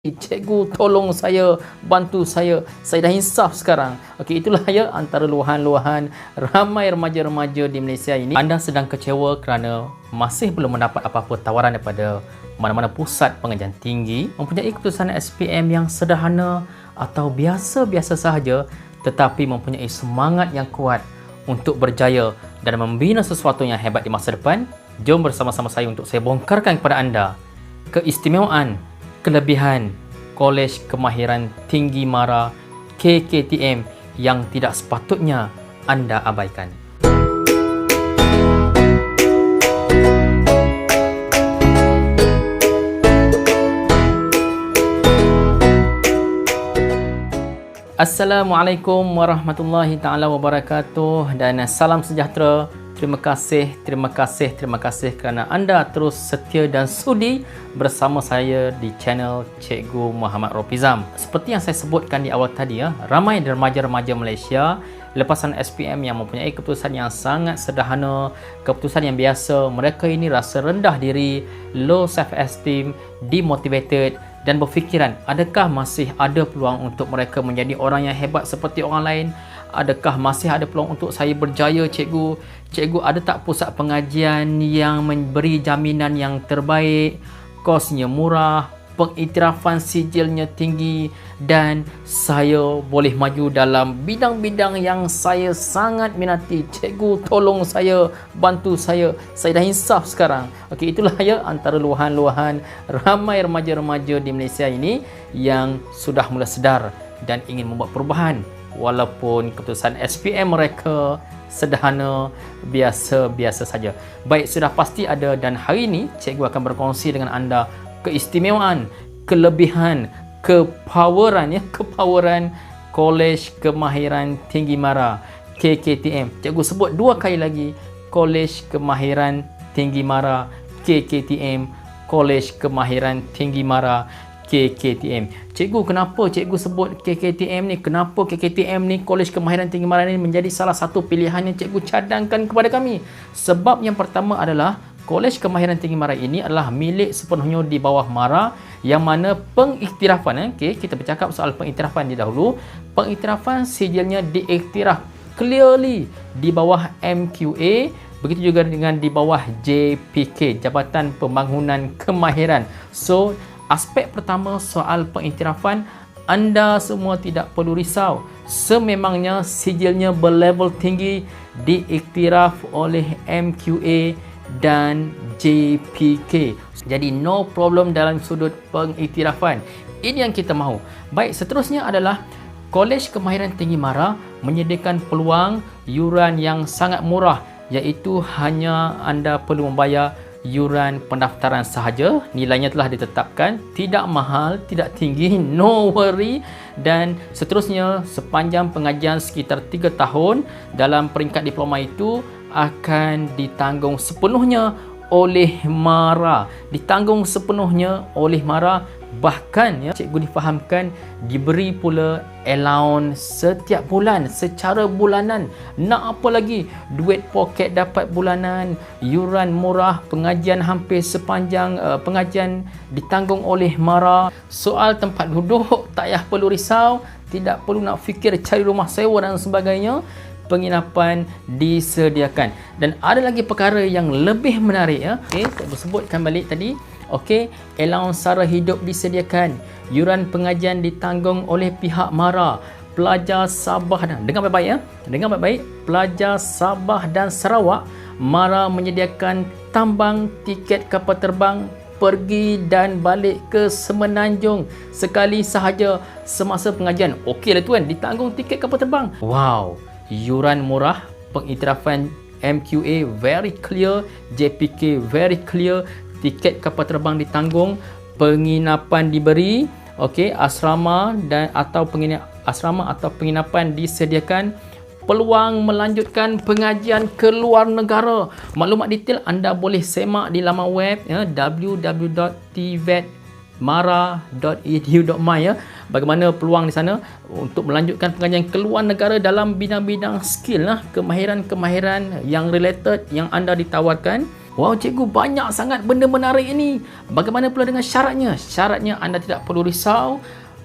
Cikgu, tolong saya, bantu saya dah insaf sekarang. Okey, itulah ya antara luahan-luahan ramai remaja-remaja di Malaysia ini. Anda sedang kecewa kerana masih belum mendapat apa-apa tawaran daripada mana-mana pusat pengajian tinggi, mempunyai keputusan SPM yang sederhana atau biasa-biasa sahaja, tetapi mempunyai semangat yang kuat untuk berjaya dan membina sesuatu yang hebat di masa depan. Jom bersama-sama saya untuk saya bongkarkan kepada anda keistimewaan, kelebihan Kolej Kemahiran Tinggi Mara KKTM yang tidak sepatutnya anda abaikan. Assalamualaikum warahmatullahi taala wabarakatuh dan salam sejahtera. Terima kasih kerana anda terus setia dan sudi bersama saya di channel Cikgu Muhammad Ropizam. Seperti yang saya sebutkan di awal tadi, ramai remaja-remaja Malaysia lepasan SPM yang mempunyai keputusan yang sangat sederhana, keputusan yang biasa. Mereka ini rasa rendah diri, low self-esteem, demotivated dan berfikiran, adakah masih ada peluang untuk mereka menjadi orang yang hebat seperti orang lain? Adakah masih ada peluang untuk saya berjaya, cikgu? Cikgu, ada tak pusat pengajian yang memberi jaminan yang terbaik, kosnya murah, pengiktirafan sijilnya tinggi dan saya boleh maju dalam bidang-bidang yang saya sangat minati? Cikgu, tolong saya, bantu saya dah insaf sekarang. Okey, itulah ya antara luahan-luahan ramai remaja-remaja di Malaysia ini yang sudah mula sedar dan ingin membuat perubahan. Walaupun keputusan SPM mereka sederhana, biasa-biasa saja. Baik, sudah pasti ada dan hari ini cikgu akan berkongsi dengan anda keistimewaan, kelebihan, kepoweran Kolej Kemahiran Tinggi Mara KKTM. Cikgu sebut dua kali lagi, Kolej Kemahiran Tinggi Mara KKTM, Kolej Kemahiran Tinggi Mara KKTM. Cikgu, kenapa cikgu sebut KKTM ni? Kenapa KKTM ni, Kolej Kemahiran Tinggi Mara ni menjadi salah satu pilihan yang cikgu cadangkan kepada kami? Sebab yang pertama adalah Kolej Kemahiran Tinggi Mara ini adalah milik sepenuhnya di bawah Mara, yang mana pengiktirafan, kita bercakap soal pengiktirafan di dahulu. Pengiktirafan sijilnya diiktiraf clearly di bawah MQA, begitu juga dengan di bawah JPK, Jabatan Pembangunan Kemahiran. So, aspek pertama soal pengiktirafan, anda semua tidak perlu risau. Sememangnya sijilnya berlevel tinggi, diiktiraf oleh MQA dan JPK. Jadi no problem dalam sudut pengiktirafan. Ini yang kita mahu. Baik, seterusnya adalah Kolej Kemahiran Tinggi Mara menyediakan peluang yuran yang sangat murah, iaitu hanya anda perlu membayar yuran pendaftaran sahaja. Nilainya telah ditetapkan, tidak mahal, tidak tinggi, no worry. Dan seterusnya, sepanjang pengajian sekitar 3 tahun dalam peringkat diploma itu akan ditanggung sepenuhnya oleh Mara. Ditanggung sepenuhnya oleh Mara. Bahkan cikgu difahamkan diberi pula allowance setiap bulan secara bulanan. Nak apa lagi? Duit poket dapat bulanan, yuran murah, pengajian hampir sepanjang pengajian ditanggung oleh Mara. Soal tempat duduk tak payah perlu risau, tidak perlu nak fikir cari rumah sewa dan sebagainya. Penginapan disediakan. Dan ada lagi perkara yang lebih menarik, saya sebutkan balik tadi. Okey, allowance sara hidup disediakan, yuran pengajian ditanggung oleh pihak Mara. Pelajar Sabah dan dengar baik-baik, dengar baik-baik, pelajar Sabah dan Sarawak, Mara menyediakan tambang tiket kapal terbang pergi dan balik ke Semenanjung sekali sahaja semasa pengajian. Okey lah tuan, ditanggung tiket kapal terbang. Wow, yuran murah, pengiktirafan MQA very clear, JPK very clear, tiket kapal terbang ditanggung, penginapan diberi, asrama atau penginapan disediakan, peluang melanjutkan pengajian ke luar negara. Maklumat detail anda boleh semak di laman web www.tvetmara.edu.my. Bagaimana peluang di sana untuk melanjutkan pengajian ke luar negara dalam bidang-bidang skill, kemahiran-kemahiran yang related yang anda ditawarkan. Wow cikgu, banyak sangat benda menarik ini. Bagaimana pula dengan syaratnya? Syaratnya anda tidak perlu risau.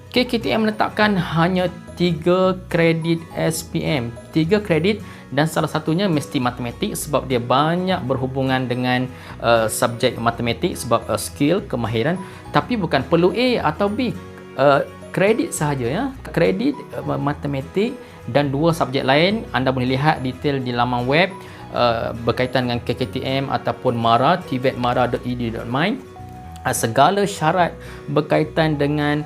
KKTM menetapkan hanya 3 kredit SPM, 3 kredit, dan salah satunya mesti matematik sebab dia banyak berhubungan dengan subjek matematik sebab skill, kemahiran. Tapi bukan perlu A atau B, kredit sahaja ya. Kredit matematik dan 2 subjek lain. Anda boleh lihat detail di laman web berkaitan dengan KKTM ataupun MARA, tibetmara.edu.my. Segala syarat berkaitan dengan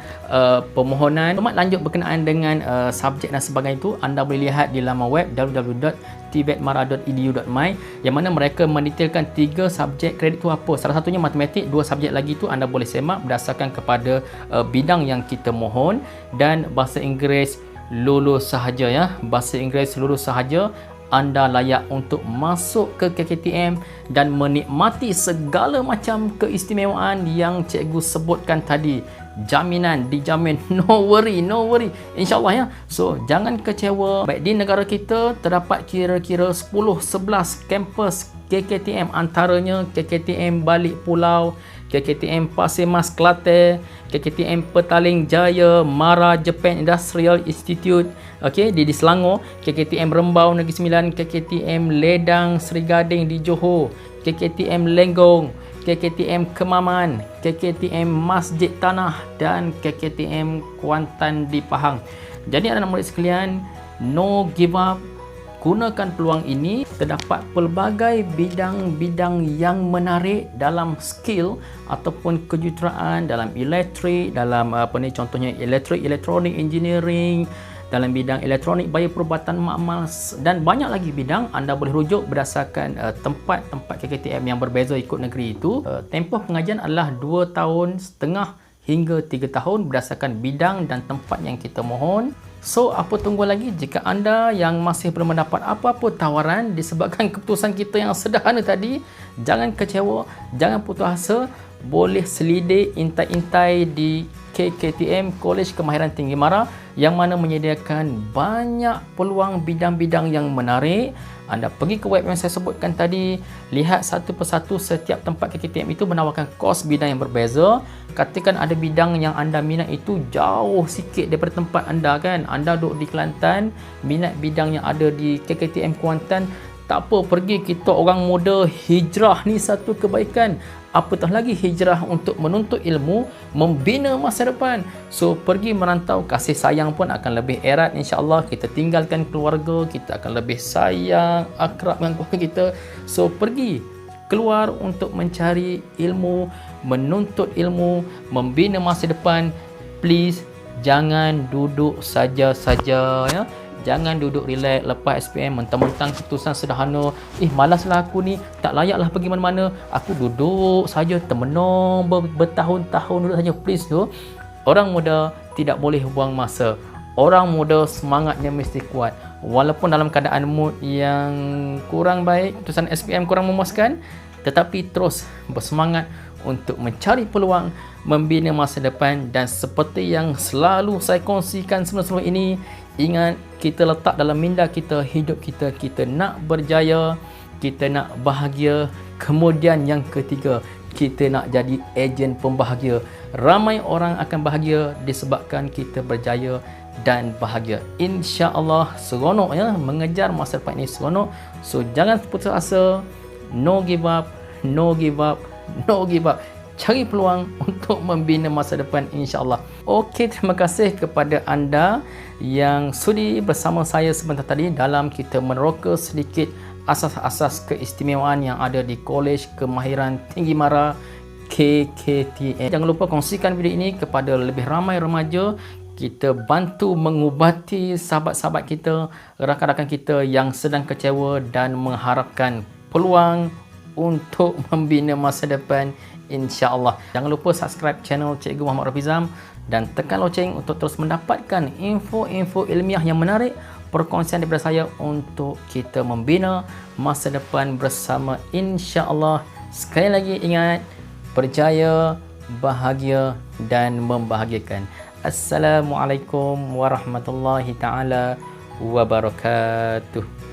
permohonan maklumat lanjut berkenaan dengan subjek dan sebagainya itu anda boleh lihat di laman web www.tibetmara.edu.my, yang mana mereka mendetailkan 3 subjek kredit itu apa. Salah satunya matematik, 2 subjek lagi itu anda boleh semak berdasarkan kepada bidang yang kita mohon, dan bahasa Inggeris lulus sahaja ya. Bahasa Inggeris lulus sahaja, anda layak untuk masuk ke KKTM dan menikmati segala macam keistimewaan yang cikgu sebutkan tadi. Jaminan dijamin, no worry, InsyaAllah ya. So jangan kecewa. Baik, di negara kita terdapat kira-kira 10-11 kampus KKTM, antaranya KKTM Balik Pulau, KKTM Pasir Mas Kelantan, KKTM Petaling Jaya, MARA Japan Industrial Institute, okey, di Selangor, KKTM Rembau Negeri Sembilan, KKTM Ledang Seri Gading di Johor, KKTM Lenggong, KKTM Kemaman, KKTM Masjid Tanah, dan KKTM Kuantan di Pahang. Jadi anak-anak murid sekalian, no give up. Gunakan peluang ini. Terdapat pelbagai bidang-bidang yang menarik dalam skill ataupun kejuruteraan, dalam elektrik, dalam contohnya elektrik, elektronik, engineering, dalam bidang elektronik, bioperubatan, makmal, dan banyak lagi bidang. Anda boleh rujuk berdasarkan tempat-tempat KKTM yang berbeza ikut negeri itu. Tempoh pengajian adalah 2,5 tahun hingga 3 tahun berdasarkan bidang dan tempat yang kita mohon. So, apa tunggu lagi? Jika anda yang masih belum mendapat apa-apa tawaran disebabkan keputusan kita yang sederhana tadi, jangan kecewa, jangan putus asa. Boleh selidik, intai-intai di KKTM, Kolej Kemahiran Tinggi MARA, yang mana menyediakan banyak peluang bidang-bidang yang menarik. Anda pergi ke web yang saya sebutkan tadi, lihat satu persatu setiap tempat KKTM itu menawarkan kos bidang yang berbeza. Katakan ada bidang yang anda minat itu jauh sikit daripada tempat anda kan. Anda duduk di Kelantan, minat bidang yang ada di KKTM Kuantan, tak apa, pergi. Kita orang muda, hijrah ni satu kebaikan. Apatah lagi hijrah untuk menuntut ilmu, membina masa depan. So pergi merantau, kasih sayang pun akan lebih erat insya-Allah. Kita tinggalkan keluarga, kita akan lebih sayang, akrab dengan keluarga kita. So pergi keluar untuk mencari ilmu, menuntut ilmu, membina masa depan. Please jangan duduk saja-saja ya. Jangan duduk relax lepas SPM mentang-mentang keputusan sederhana. Malaslah aku ni, tak layaklah pergi mana-mana. Aku duduk saja termenung bertahun-tahun duduk saja. Please tu. Orang muda tidak boleh buang masa. Orang muda semangatnya mesti kuat. Walaupun dalam keadaan mood yang kurang baik, keputusan SPM kurang memuaskan, tetapi terus bersemangat untuk mencari peluang, membina masa depan. Dan seperti yang selalu saya kongsikan sebelum-sebelum ini, ingat, kita letak dalam minda kita, hidup kita, kita nak berjaya, kita nak bahagia. Kemudian yang ketiga, kita nak jadi ejen pembahagia. Ramai orang akan bahagia disebabkan kita berjaya dan bahagia. InsyaAllah seronok ya, mengejar masa depan ini seronok. So jangan putus asa, no give up, no give up, no give up. Cari peluang untuk membina masa depan insya-Allah. Okey, terima kasih kepada anda yang sudi bersama saya sebentar tadi dalam kita meneroka sedikit asas-asas keistimewaan yang ada di Kolej Kemahiran Tinggi MARA KKTM. Jangan lupa kongsikan video ini kepada lebih ramai remaja. Kita bantu mengubati sahabat-sahabat kita, rakan-rakan kita yang sedang kecewa dan mengharapkan peluang untuk membina masa depan insya-Allah. Jangan lupa subscribe channel Cikgu Muhammad Rafizam dan tekan loceng untuk terus mendapatkan info-info ilmiah yang menarik, perkongsian daripada saya untuk kita membina masa depan bersama insya-Allah. Sekali lagi ingat, berjaya, bahagia dan membahagiakan. Assalamualaikum warahmatullahi taala wabarakatuh.